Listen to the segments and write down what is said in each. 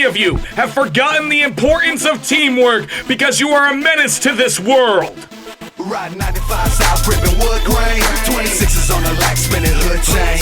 many of you have forgotten the importance of teamwork because you are a menace to this world. Riding 95 south, gripping wood grain. 26s on the lack, spinning hood change.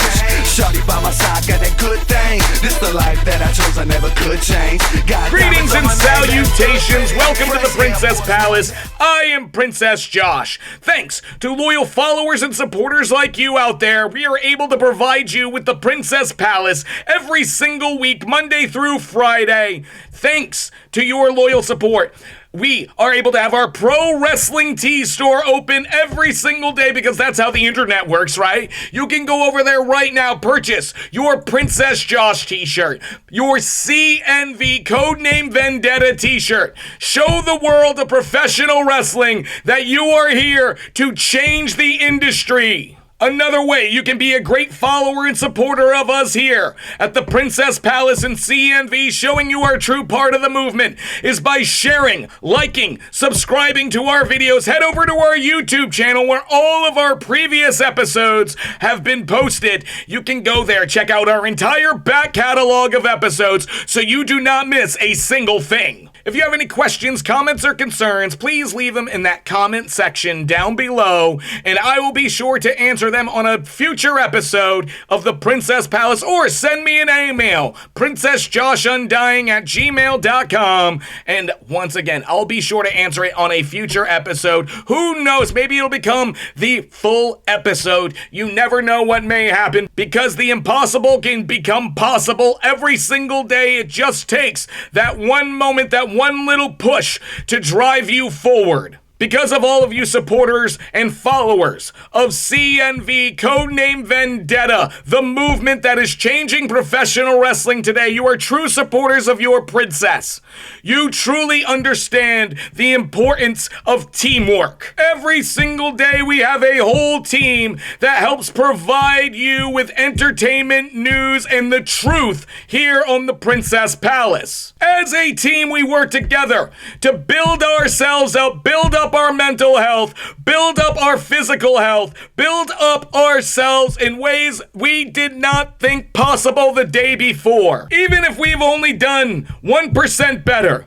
Shawty by my side, got that good thing. This the life that I chose, I never could change. Greetings and salutations. Welcome to the Princess Palace. I am Princess Josh. Thanks to loyal followers and supporters like you out there, we are able to provide you with the Princess Palace every single week, Monday through Friday. Thanks to your loyal support, we are able to have our pro wrestling tee store open every single day because that's how the internet works, right? You can go over there right now, purchase your Princess Josh t-shirt, your CNV Codename Vendetta t-shirt. Show the world of professional wrestling that you are here to change the industry. Another way you can be a great follower and supporter of us here at the Princess Palace and CNV, showing you our true part of the movement, is by sharing, liking, subscribing to our videos. Head over to our YouTube channel where all of our previous episodes have been posted. You can go there, check out our entire back catalog of episodes so you do not miss a single thing. If you have any questions, comments, or concerns, please leave them in that comment section down below, and I will be sure to answer them on a future episode of the Princess Palace, or send me an email, princessjoshundying@gmail.com, and once again, I'll be sure to answer it on a future episode. Who knows, maybe it'll become the full episode. You never know what may happen, because the impossible can become possible every single day. It just takes that one moment, that one little push to drive you forward. Because of all of you supporters and followers of CNV Codename Vendetta, the movement that is changing professional wrestling today, you are true supporters of your princess. You truly understand the importance of teamwork. Every single day we have a whole team that helps provide you with entertainment, news, and the truth here on the Princess Palace. As a team, we work together to build ourselves up, build up our mental health, build up our physical health, build up ourselves in ways we did not think possible the day before. Even if we've only done 1% better,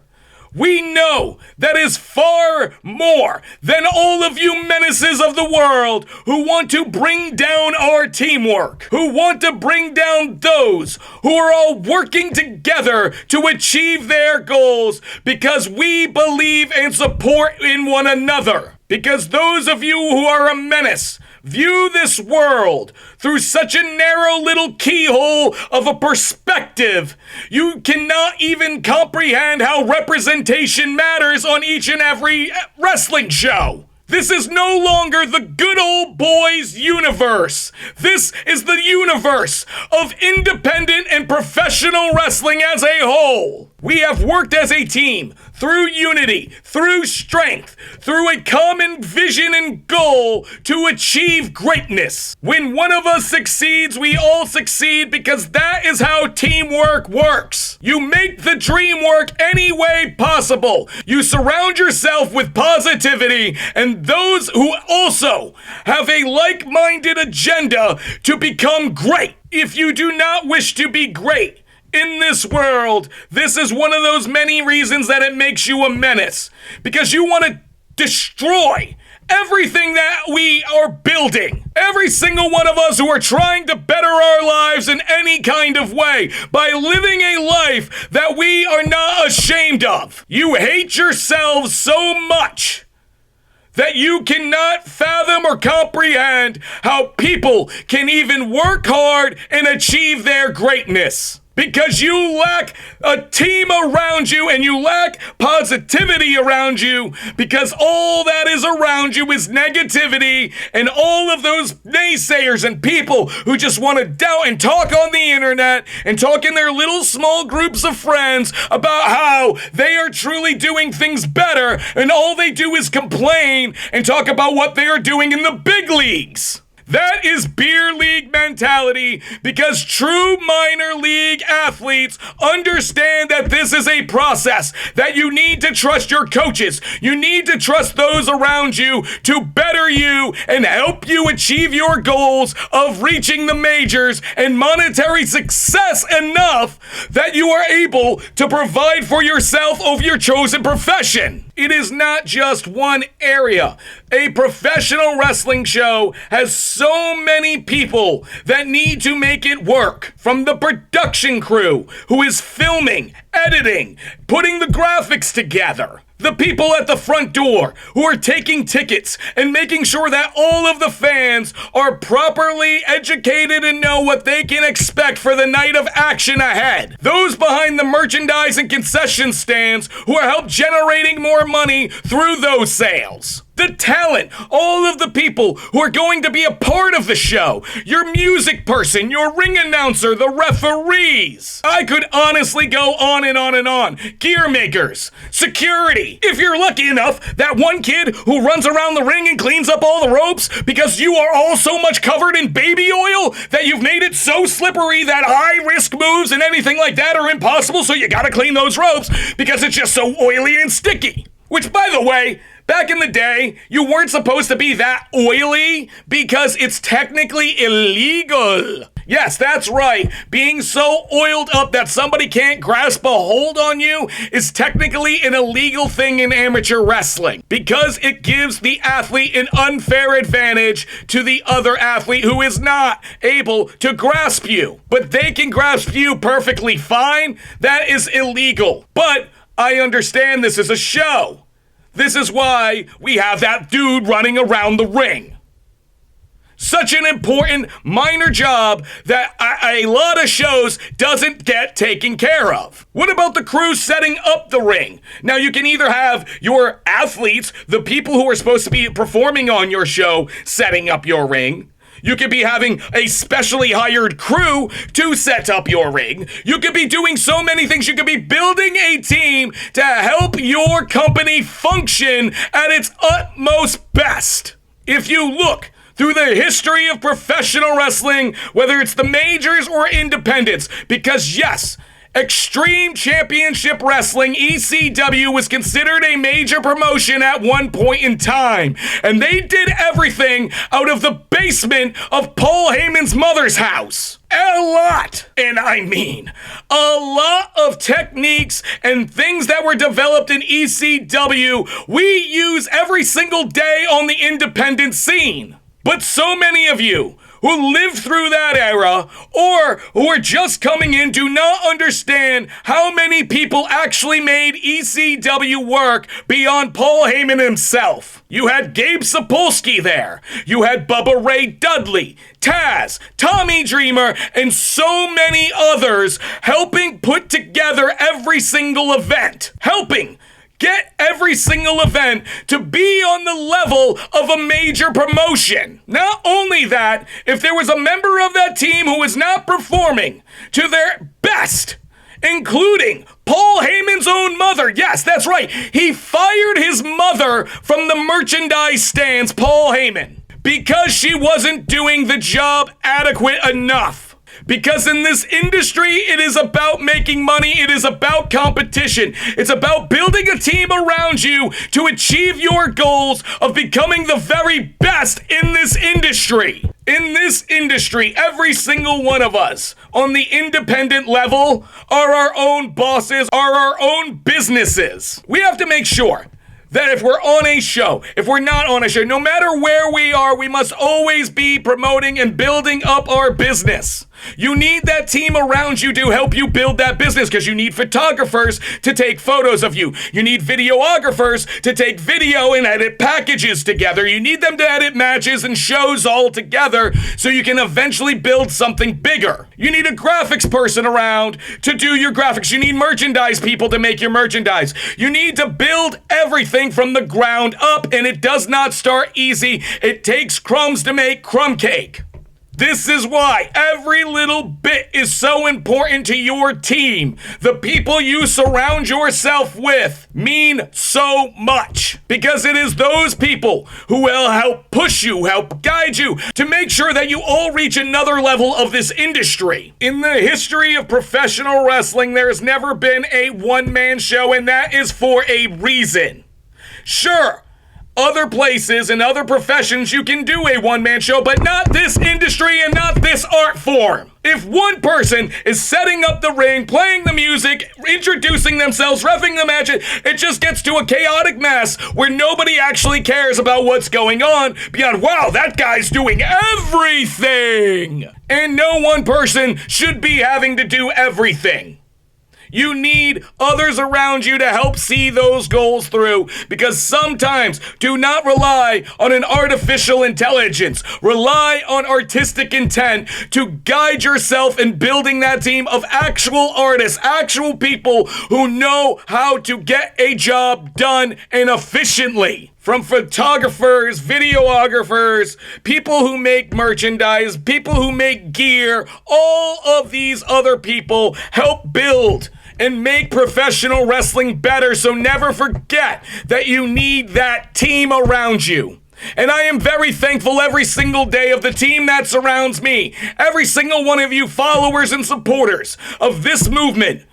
we know that is far more than all of you menaces of the world who want to bring down our teamwork, who want to bring down those who are all working together to achieve their goals because we believe and support in one another. Because those of you who are a menace view this world through such a narrow little keyhole of a perspective, you cannot even comprehend how representation matters on each and every wrestling show. This is no longer the good old boys universe. This is the universe of independent and professional wrestling as a whole. We have worked as a team through unity, through strength, through a common vision and goal to achieve greatness. When one of us succeeds, we all succeed because that is how teamwork works. You make the dream work any way possible. You surround yourself with positivity and those who also have a like-minded agenda to become great. If you do not wish to be great in this world, this is one of those many reasons that it makes you a menace. Because you want to destroy everything that we are building. Every single one of us who are trying to better our lives in any kind of way by living a life that we are not ashamed of. You hate yourselves so much that you cannot fathom or comprehend how people can even work hard and achieve their greatness. Because you lack a team around you and you lack positivity around you, because all that is around you is negativity and all of those naysayers and people who just want to doubt and talk on the internet and talk in their little small groups of friends about how they are truly doing things better, and all they do is complain and talk about what they are doing in the big leagues. That is beer league mentality, because true minor league athletes understand that this is a process, that you need to trust your coaches. You need to trust those around you to better you and help you achieve your goals of reaching the majors and monetary success enough that you are able to provide for yourself of your chosen profession. It is not just one area. A professional wrestling show has so many people that need to make it work. From the production crew, who is filming, editing, putting the graphics together. The people at the front door who are taking tickets and making sure that all of the fans are properly educated and know what they can expect for the night of action ahead. Those behind the merchandise and concession stands who are help generating more money through those sales. The talent, all of the people who are going to be a part of the show, your music person, your ring announcer, the referees. I could honestly go on and on and on. Gear makers, security. If you're lucky enough, that one kid who runs around the ring and cleans up all the ropes because you are all so much covered in baby oil that you've made it so slippery that high-risk moves and anything like that are impossible, so you gotta clean those ropes because it's just so oily and sticky. Which, by the way, back in the day, you weren't supposed to be that oily because it's technically illegal. Yes, that's right. Being so oiled up that somebody can't grasp a hold on you is technically an illegal thing in amateur wrestling because it gives the athlete an unfair advantage to the other athlete who is not able to grasp you. But they can grasp you perfectly fine. That is illegal. But I understand this is a show. This is why we have that dude running around the ring. Such an important minor job that a lot of shows doesn't get taken care of. What about the crew setting up the ring? Now you can either have your athletes, the people who are supposed to be performing on your show, setting up your ring. You could be having a specially hired crew to set up your ring. You could be doing so many things. You could be building a team to help your company function at its utmost best. If you look through the history of professional wrestling, whether it's the majors or independents, because yes, Extreme Championship Wrestling, ECW, was considered a major promotion at one point in time, and they did everything out of the basement of Paul Heyman's mother's house. A lot, and I mean a lot of techniques and things that were developed in ECW we use every single day on the independent scene. But so many of you who lived through that era or who are just coming in do not understand how many people actually made ECW work beyond Paul Heyman himself. You had Gabe Sapolsky there. You had Bubba Ray Dudley, Taz, Tommy Dreamer, and so many others helping put together every single event. Helping get every single event to be on the level of a major promotion. Not only that, if there was a member of that team who was not performing to their best, including Paul Heyman's own mother, yes, that's right, he fired his mother from the merchandise stands, Paul Heyman, because she wasn't doing the job adequate enough. Because in this industry, it is about making money. It is about competition. It's about building a team around you to achieve your goals of becoming the very best in this industry. In this industry, every single one of us on the independent level are our own bosses, are our own businesses. We have to make sure that if we're on a show, if we're not on a show, no matter where we are, we must always be promoting and building up our business. You need that team around you to help you build that business because you need photographers to take photos of you. You need videographers to take video and edit packages together. You need them to edit matches and shows all together so you can eventually build something bigger. You need a graphics person around to do your graphics. You need merchandise people to make your merchandise. You need to build everything from the ground up, and it does not start easy. It takes crumbs to make crumb cake. This is why every little bit is so important to your team. The people you surround yourself with mean so much, because it is those people who will help push you, help guide you to make sure that you all reach another level of this industry. In the history of professional wrestling, there's never been a one-man show, and that is for a reason. Sure, other places and other professions you can do a one-man show, but not this industry and not this art form. If one person is setting up the ring, playing the music, introducing themselves, reffing the match, it just gets to a chaotic mess where nobody actually cares about what's going on beyond, wow, that guy's doing everything. And no one person should be having to do everything. You need others around you to help see those goals through, because sometimes do not rely on an artificial intelligence. Rely on artistic intent to guide yourself in building that team of actual artists, actual people who know how to get a job done and efficiently. From photographers, videographers, people who make merchandise, people who make gear, all of these other people help build and make professional wrestling better, so never forget that you need that team around you. And I am very thankful every single day of the team that surrounds me, every single one of you followers and supporters of this movement,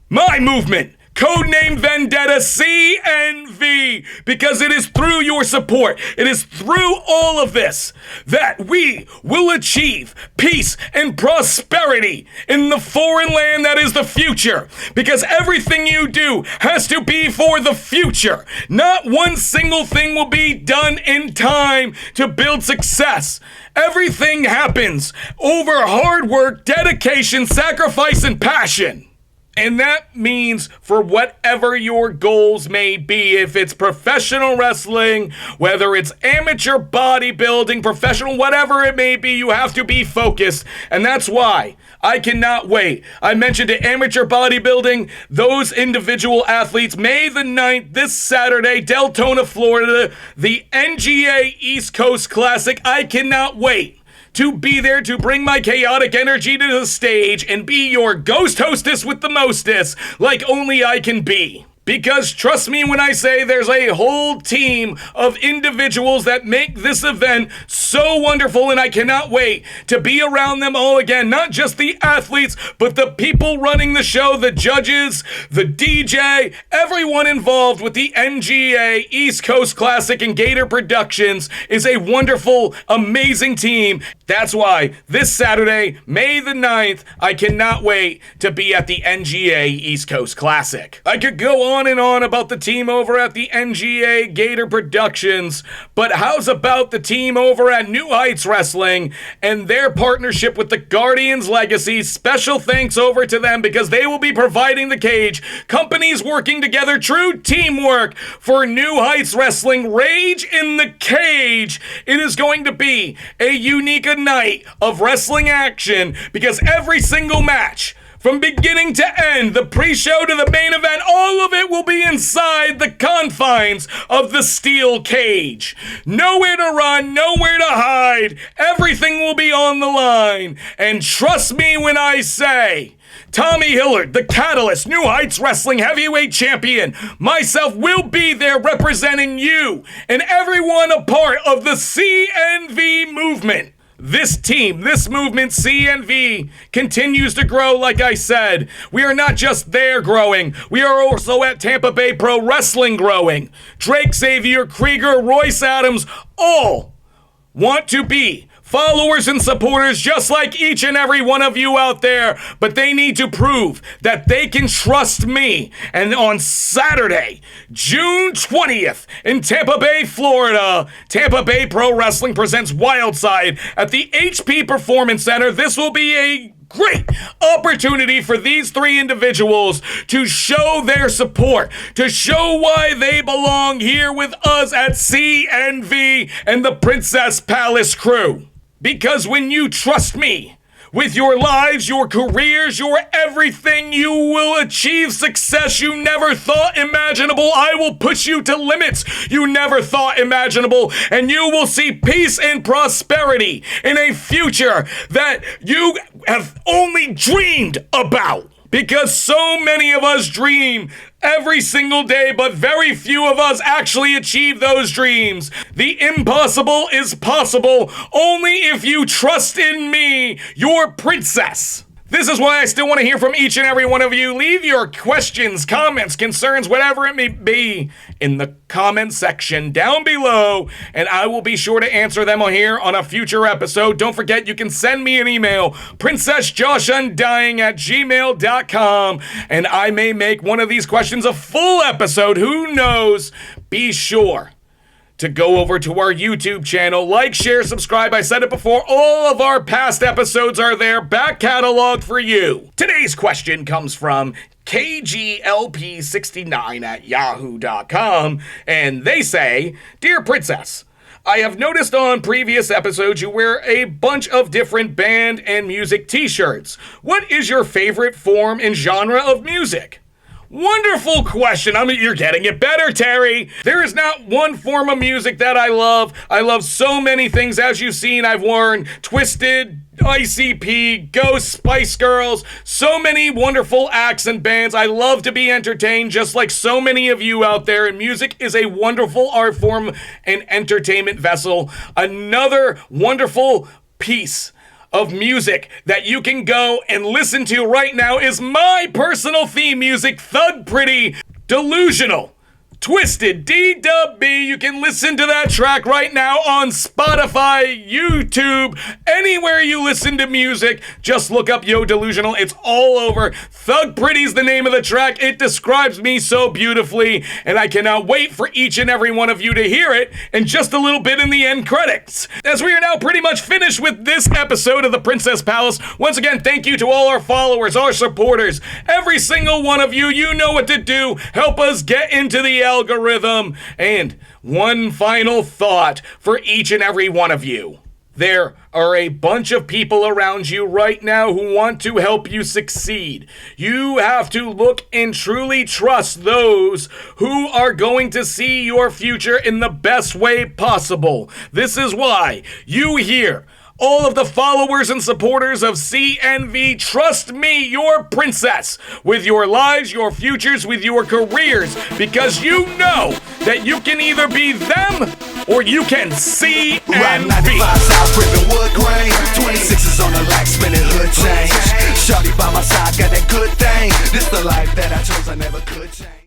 my movement, codename Vendetta CNV, because it is through your support, it is through all of this that we will achieve peace and prosperity in the foreign land that is the future, because everything you do has to be for the future. Not one single thing will be done in time to build success. Everything happens over hard work, dedication, sacrifice, and passion. And that means for whatever your goals may be, if it's professional wrestling, whether it's amateur bodybuilding, professional, whatever it may be, you have to be focused. And that's why I cannot wait. I mentioned it, amateur bodybuilding, those individual athletes, May the 9th, this Saturday, Deltona, Florida, the NGA East Coast Classic. I cannot wait to be there to bring my chaotic energy to the stage and be your ghost hostess with the mostest, like only I can be. Because trust me when I say there's a whole team of individuals that make this event so wonderful, and I cannot wait to be around them all again. Not just the athletes, but the people running the show, the judges, the DJ, everyone involved with the NGA East Coast Classic and Gator Productions is a wonderful, amazing team. That's why this Saturday, May the 9th, I cannot wait to be at the NGA East Coast Classic. I could go on and on about the team over at the NGA Gator Productions, but how's about the team over at New Heights Wrestling and their partnership with the Guardians Legacy? Special thanks over to them, because they will be providing the cage. Companies working together, true teamwork for New Heights Wrestling. Rage in the Cage. It is going to be a unique night of wrestling action, because every single match, from beginning to end, the pre-show to the main event, all of it will be inside the confines of the steel cage. Nowhere to run, nowhere to hide. Everything will be on the line. And trust me when I say, Tommy Hillard, the Catalyst, New Heights Wrestling Heavyweight Champion, myself will be there representing you and everyone a part of the CNV movement. This team, this movement, CNV, continues to grow, like I said. We are not just there growing. We are also at Tampa Bay Pro Wrestling growing. Drake Xavier, Krieger, Royce Adams, all want to be followers and supporters just like each and every one of you out there, but they need to prove that they can trust me. And on Saturday, June 20th, in Tampa Bay, Florida, Tampa Bay Pro Wrestling presents Wildside at the HP Performance Center. This will be a great opportunity for these three individuals to show their support, to show why they belong here with us at CNV and the Princess Palace crew. Because when you trust me With your lives, your careers, your everything, you will achieve success you never thought imaginable. I will push you to limits you never thought imaginable, and you will see peace and prosperity in a future that you have only dreamed about. Because so many of us dream every single day, but very few of us actually achieve those dreams. The impossible is possible only if you trust in me, your princess. This is why I still want to hear from each and every one of you. Leave your questions, comments, concerns, whatever it may be, in the comment section down below, and I will be sure to answer them here on a future episode. Don't forget, you can send me an email, princessjoshundying@gmail.com, and I may make one of these questions a full episode. Who knows? Be sure to go over to our YouTube channel, like, share, subscribe. I said it before, all of our past episodes are there, back catalog for you. Today's question comes from KGLP69@yahoo.com, and they say, Dear Princess, I have noticed on previous episodes you wear a bunch of different band and music t-shirts. What is your favorite form and genre of music? Wonderful question. I mean, you're getting it better, Terry. There is not one form of music that I love. I love so many things. As you've seen, I've worn Twiztid, ICP, Ghost, Spice Girls, so many wonderful acts and bands. I love to be entertained just like so many of you out there, and music is a wonderful art form and entertainment vessel. Another wonderful piece of music that you can go and listen to right now is my personal theme music, Thug Pretty, Delusional, Twiztid, DWB. You can listen to that track right now on Spotify, YouTube, anywhere you listen to music. Just look up Yo Delusional. It's all over. Thug Pretty's the name of the track. It describes me so beautifully, and I cannot wait for each and every one of you to hear it in just a little bit in the end credits. As we are now pretty much finished with this episode of the Princess Palace, once again, thank you to all our followers, our supporters, every single one of you. You know what to do. Help us get into the algorithm. And one final thought for each and every one of you. There are a bunch of people around you right now who want to help you succeed. You have to look and truly trust those who are going to see your future in the best way possible. This is why you here, all of the followers and supporters of CNV, trust me, your princess, with your lives, your futures, with your careers, because you know that you can either be them or you can see and be. 95 South ripping wood grain, 26s on the lack, spinning hood change. Shorty by my side, got that good thing. This the life that I chose, I never could change.